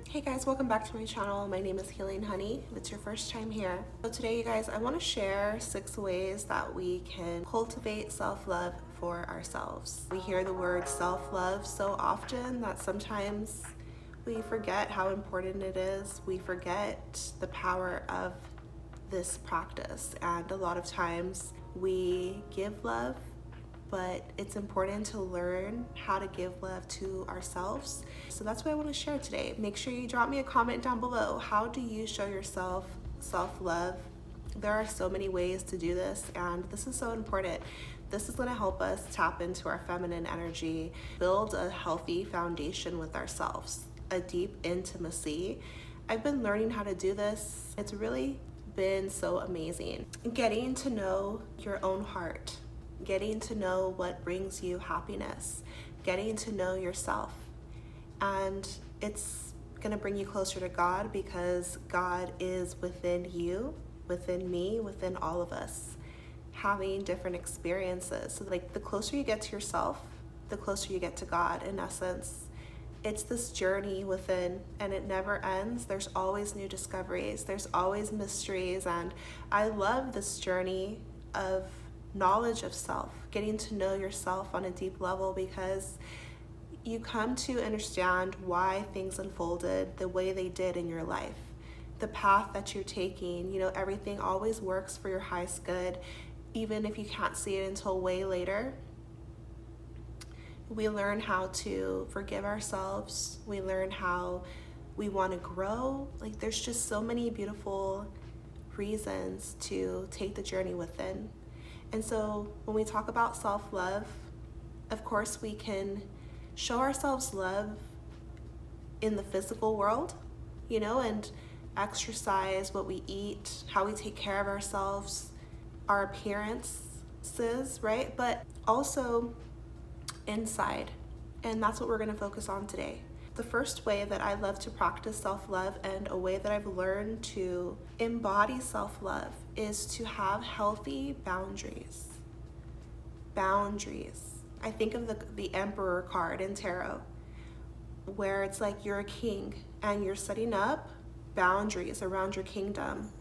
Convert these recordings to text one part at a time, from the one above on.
Hey guys, welcome back to my channel. My name is Healing Honey. If it's your first time here. So today, you guys, I want to share 6 ways that we can cultivate self-love for ourselves. We hear the word self-love so often that sometimes we forget how important it is. We forget the power of this practice, and a lot of times we give love, but it's important to learn how to give love to ourselves. So that's what I want to share today. Make sure you drop me a comment down below. How do you show yourself self-love? There are so many ways to do this, and this is so important. This is going to help us tap into our feminine energy, build a healthy foundation with ourselves, a deep intimacy. I've been learning how to do this. It's really been so amazing. Getting to know your own heart, getting to know what brings you happiness, getting to know yourself. And it's gonna bring you closer to God, because God is within you, within me, within all of us, having different experiences. So like the closer you get to yourself, the closer you get to God. In essence, it's this journey within, and it never ends. There's always new discoveries, there's always mysteries, and I love this journey of knowledge of self, getting to know yourself on a deep level, because you come to understand why things unfolded the way they did in your life, the path that you're taking. You know, everything always works for your highest good, even if you can't see it until way later. We learn how to forgive ourselves. We learn how we want to grow. Like, there's just so many beautiful reasons to take the journey within. And so when we talk about self-love, of course, we can show ourselves love in the physical world, you know, and exercise, what we eat, how we take care of ourselves, our appearances, right? But also inside. And that's what we're going to focus on today. The first way that I love to practice self-love, and a way that I've learned to embody self-love, is to have healthy boundaries. Boundaries. I think of the Emperor card in tarot, where it's like you're a king and you're setting up boundaries around your kingdom.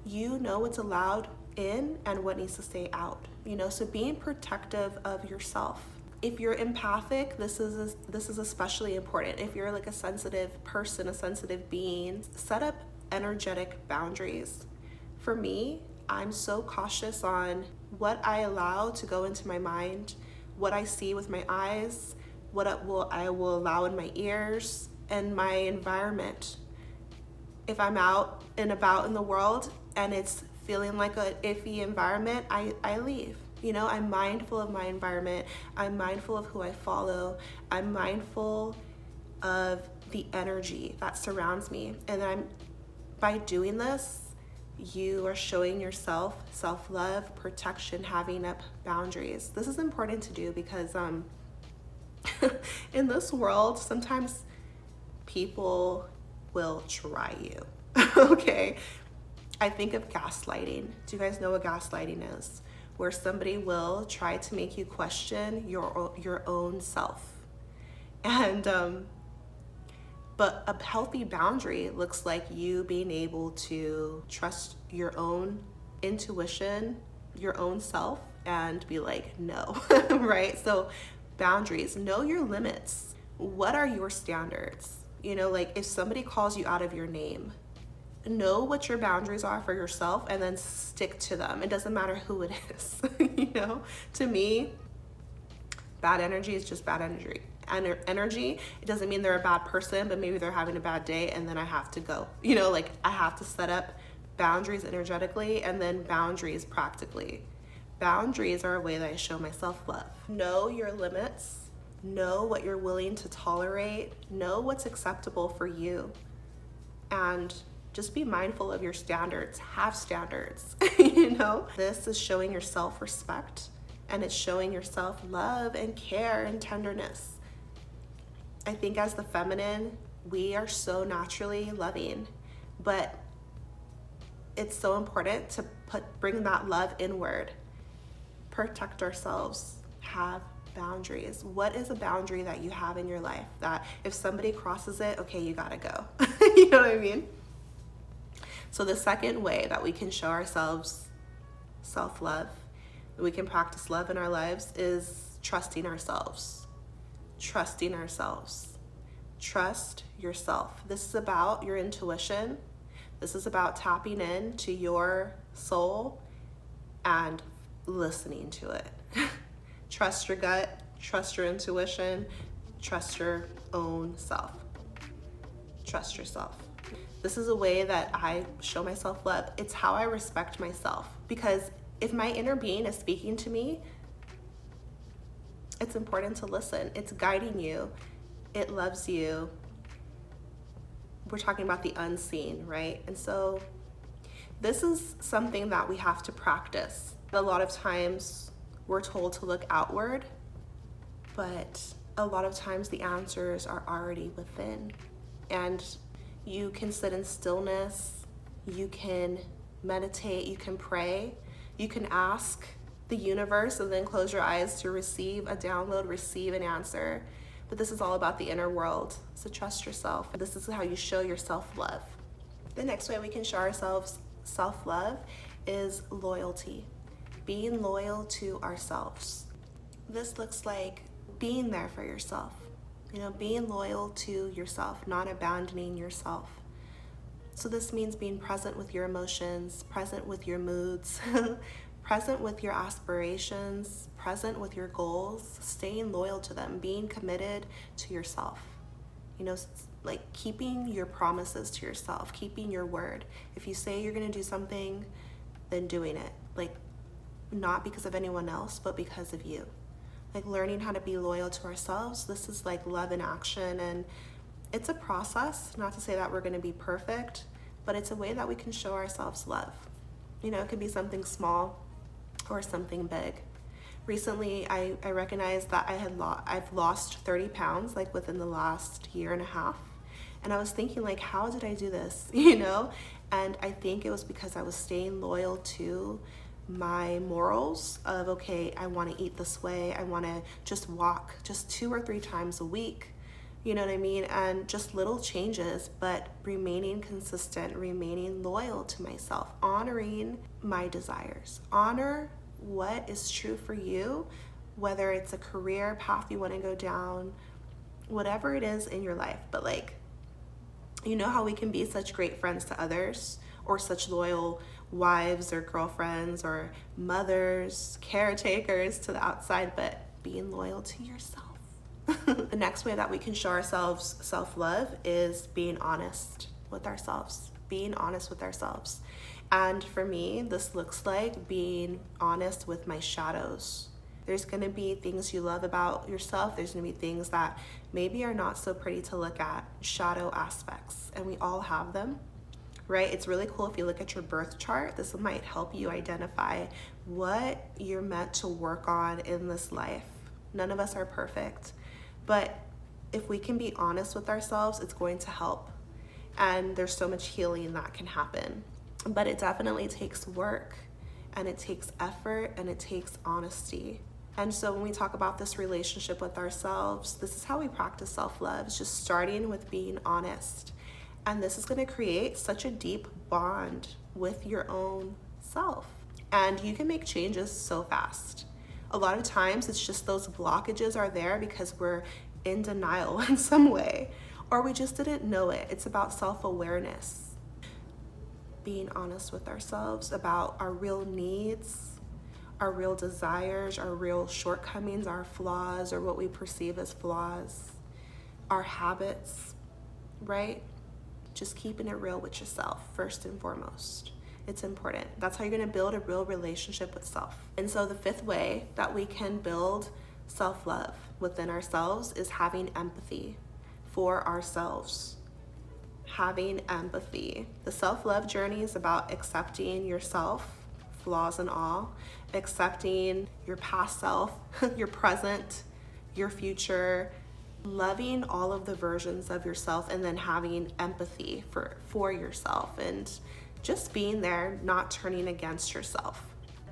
You know what's allowed in and what needs to stay out, you know, so being protective of yourself. If you're empathic, this is especially important. If you're like a sensitive person, a sensitive being, set up energetic boundaries. For me, I'm so cautious on what I allow to go into my mind, what I see with my eyes, what I will allow in my ears, and my environment. If I'm out and about in the world and it's feeling like an iffy environment, I leave. You know, I'm mindful of my environment. I'm mindful of who I follow. I'm mindful of the energy that surrounds me. And by doing this, you are showing yourself self-love, protection, having up boundaries. This is important to do because in this world, sometimes people will try you. Okay? I think of gaslighting. Do you guys know what gaslighting is? Where somebody will try to make you question your own self. And but a healthy boundary looks like you being able to trust your own intuition, your own self, and be like, no, right? So boundaries, know your limits. What are your standards? You know, like if somebody calls you out of your name, know what your boundaries are for yourself and then stick to them. It doesn't matter who it is. You know, to me, bad energy is just bad energy. Energy, it doesn't mean they're a bad person, but maybe they're having a bad day and then I have to go. You know, like I have to set up boundaries energetically and then boundaries practically. Boundaries are a way that I show myself love. Know your limits. Know what you're willing to tolerate. Know what's acceptable for you. And just be mindful of your standards. Have standards. You know, this is showing yourself respect, and it's showing yourself love and care and tenderness. I think as the feminine, we are so naturally loving, but it's so important to bring that love inward, protect ourselves, have boundaries. What is a boundary that you have in your life that if somebody crosses it, okay, you gotta go. You know what I mean? So the second way that we can show ourselves self-love, we can practice love in our lives, is trusting ourselves. Trusting ourselves. Trust yourself. This is about your intuition. This is about tapping in to your soul and listening to it. Trust your gut, trust your intuition, trust your own self. Trust yourself. This is a way that I show myself love. It's how I respect myself, because if my inner being is speaking to me, it's important to listen. It's guiding you. It loves you. We're talking about the unseen, right? And so this is something that we have to practice. A lot of times we're told to look outward, but a lot of times the answers are already within. And you can sit in stillness, you can meditate, you can pray, you can ask the universe and then close your eyes to receive a download, receive an answer. But this is all about the inner world. So trust yourself. This is how you show your self-love. The next way we can show ourselves self-love is loyalty. Being loyal to ourselves. This looks like being there for yourself. Being loyal to yourself, not abandoning yourself. So this means being present with your emotions, present with your moods, present with your aspirations, present with your goals, staying loyal to them, being committed to yourself. Like keeping your promises to yourself, keeping your word. If you say you're gonna do something, then doing it. Like not because of anyone else, but because of you. Like learning how to be loyal to ourselves. This is like love in action, and it's a process. Not to say that we're gonna be perfect, but it's a way that we can show ourselves love. It could be something small or something big. Recently, I recognized that I've lost 30 pounds like within the last year and a half. And I was thinking like, how did I do this? And I think it was because I was staying loyal to my morals of, okay, I want to eat this way. I want to just walk just 2 or 3 times a week. You know what I mean? And just little changes, but remaining consistent, remaining loyal to myself, honoring my desires. Honor what is true for you, whether it's a career path you want to go down, whatever it is in your life. But how we can be such great friends to others, or such loyal wives or girlfriends or mothers, caretakers to the outside, but being loyal to yourself. The next way that we can show ourselves self-love is being honest with ourselves, being honest with ourselves. And for me, this looks like being honest with my shadows. There's gonna be things you love about yourself. There's gonna be things that maybe are not so pretty to look at, shadow aspects, and we all have them, right? It's really cool if you look at your birth chart. This might help you identify what you're meant to work on in this life. None of us are perfect, but if we can be honest with ourselves, it's going to help. And there's so much healing that can happen. But it definitely takes work, and it takes effort, and it takes honesty. And so when we talk about this relationship with ourselves, this is how we practice self-love. It's just starting with being honest. And this is going to create such a deep bond with your own self. And you can make changes so fast. A lot of times it's just those blockages are there because we're in denial in some way, or we just didn't know it. It's about self-awareness. Being honest with ourselves about our real needs, our real desires, our real shortcomings, our flaws, or what we perceive as flaws, our habits, right? Just keeping it real with yourself first and foremost. It's important. That's how you're gonna build a real relationship with self. And so the 5th way that we can build self-love within ourselves is having empathy for ourselves. Having empathy. The self-love journey is about accepting yourself, flaws and all, accepting your past self, your present, your future, loving all of the versions of yourself, and then having empathy for yourself and just being there, not turning against yourself.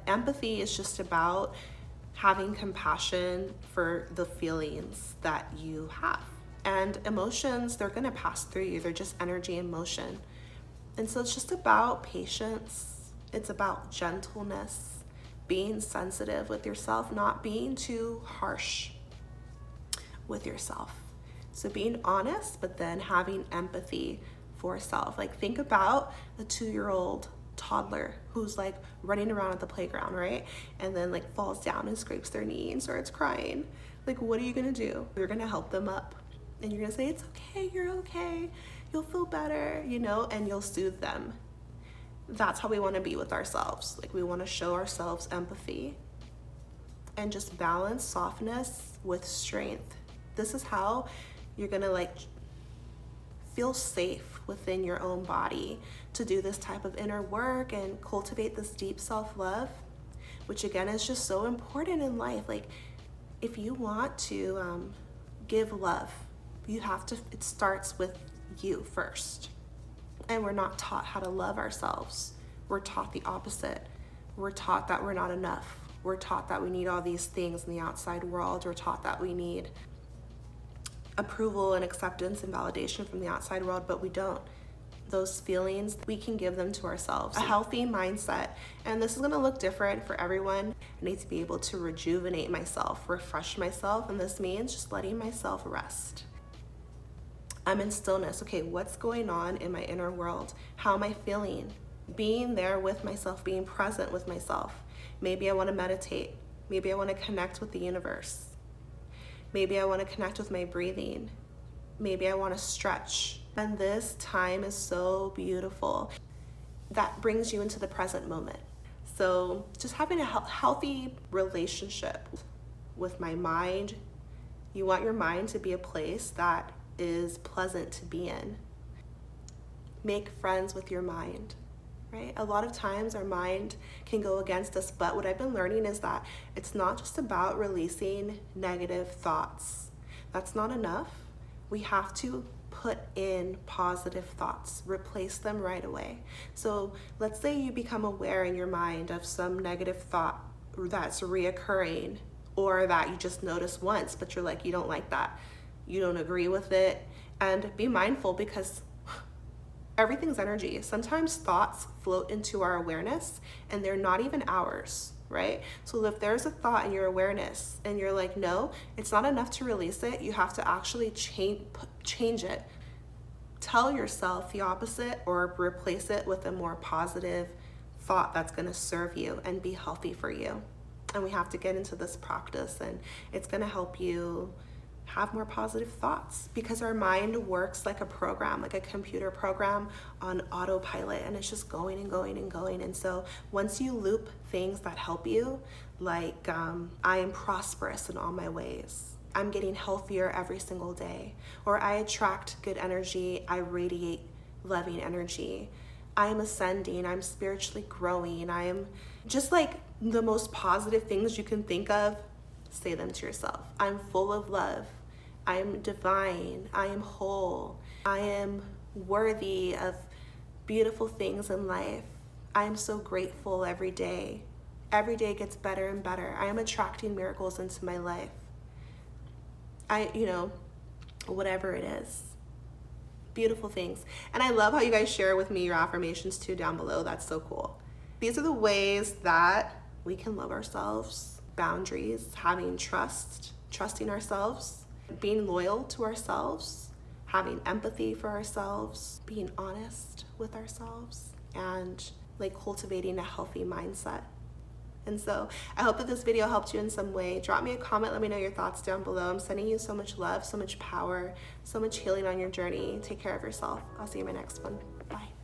Empathy is just about having compassion for the feelings that you have. And emotions, they're gonna pass through you. They're just energy and motion. And so it's just about patience. It's about gentleness, being sensitive with yourself, not being too harsh with yourself. So being honest, but then having empathy for self. Like, think about a 2-year-old toddler who's like running around at the playground, right? And then like falls down and scrapes their knee and starts crying. Like, what are you gonna do? You're gonna help them up. And you're gonna say, it's okay, you're okay, you'll feel better, you know, and you'll soothe them. That's how we wanna be with ourselves. Like, we wanna show ourselves empathy and just balance softness with strength. This is how you're gonna like feel safe within your own body to do this type of inner work and cultivate this deep self-love, which again is just so important in life. Like, if you want to give love, you have to, it starts with you first. And we're not taught how to love ourselves. We're taught the opposite. We're taught that we're not enough. We're taught that we need all these things in the outside world. We're taught that we need approval and acceptance and validation from the outside world, but we don't. Those feelings, we can give them to ourselves. A healthy mindset, and this is gonna look different for everyone. I need to be able to rejuvenate myself, refresh myself, and this means just letting myself rest. I'm in stillness. Okay, what's going on in my inner world? How am I feeling? Being there with myself, being present with myself. Maybe I wanna meditate. Maybe I wanna connect with the universe. Maybe I want to connect with my breathing. Maybe I want to stretch. And this time is so beautiful. That brings you into the present moment. So just having a healthy relationship with my mind. You want your mind to be a place that is pleasant to be in. Make friends with your mind. Right? A lot of times our mind can go against us, but what I've been learning is that it's not just about releasing negative thoughts. That's not enough. We have to put in positive thoughts, replace them right away. So let's say you become aware in your mind of some negative thought that's reoccurring, or that you just notice once, but you're like, you don't like that. You don't agree with it. And be mindful, because everything's energy. Sometimes thoughts float into our awareness and they're not even ours, right? So if there's a thought in your awareness and you're like, no, it's not enough to release it, you have to actually change it. Tell yourself the opposite, or replace it with a more positive thought that's gonna serve you and be healthy for you. And we have to get into this practice, and it's gonna help you have more positive thoughts, because our mind works like a program, like a computer program on autopilot, and it's just going and going and going. And so once you loop things that help you, like I am prosperous in all my ways, I'm getting healthier every single day, or I attract good energy, I radiate loving energy, I am ascending, I'm spiritually growing, I am just like the most positive things you can think of, say them to yourself. I'm full of love. I am divine. I am whole. I am worthy of beautiful things in life. I am so grateful every day. Every day gets better and better. I am attracting miracles into my life. Whatever it is. Beautiful things. And I love how you guys share with me your affirmations too down below. That's so cool. These are the ways that we can love ourselves. Boundaries, having trusting ourselves, being loyal to ourselves, having empathy for ourselves, being honest with ourselves, and like cultivating a healthy mindset. And so I hope that this video helped you in some way. Drop me a comment, let me know your thoughts down below. I'm sending you so much love, so much power, so much healing on your journey. Take care of yourself. I'll see you in my next one. Bye.